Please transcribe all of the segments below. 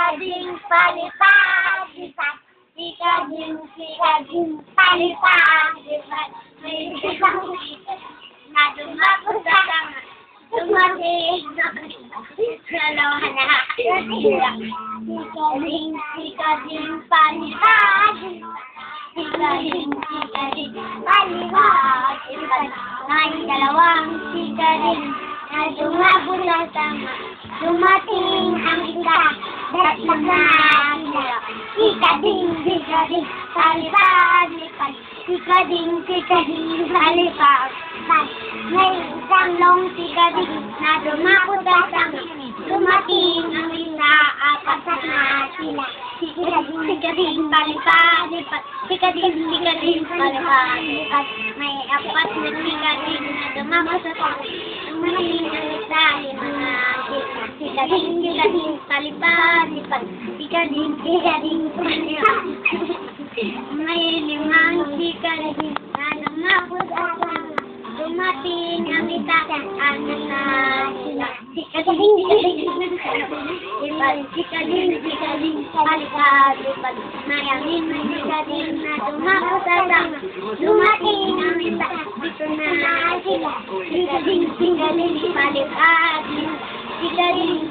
sikading, palipad, lipat. Sikading, palipad, lipat. May isang na dumapos sa tanga. Dumating na dalawa na. Sikading, palipad, sikading, palipad, lipat. May dalawang sikading na dumapos sa tanga. Dumating ang isa, datang na sila. Sikading, palipad, lipat. Sikading, palipad. May isang long sikading na dumapos sa tanga. Dumating ang isa, apat na sila. Sikading, palipad, lipat. Sikading, palipad, lipat. May apat na sikading na dumapos sa tanga. Dumating ang isa, lima na sila. Sikading, palipad, lipat. Sikading, palipad. May limang sikading na dumapos sa tanga. Dumating ang isa, anak na sila. Sikading, lipat. Sikading, palipad, lipat. Mayaming sikading na dumapos sa tanga. Dumating ang isa, dito na sila. Sikading, palipad, lipat. Sikading,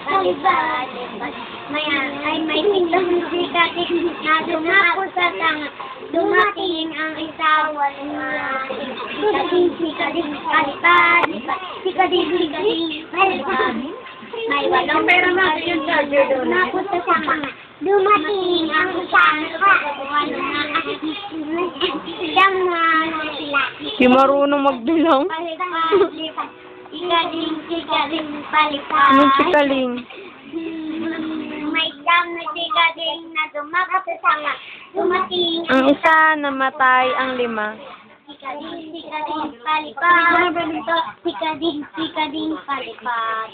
palipad, lipat. May pitong sikading na dumapos sa tanga. Dumating ang isa, walang sikading, palipad, lipat. Sikading, palipad. May walong pero yung charger doon. Dumapos sa tanga. Dumating ang isa, walang siyang sila. Di marunong magbilang. Palipad, lipat. Sikading, palipad. Anong sikaling? May isang na sikading na dumapos sa tanga. Dumating Ang isa namatay ang lima. sikading, palipad. Sikading, palipad.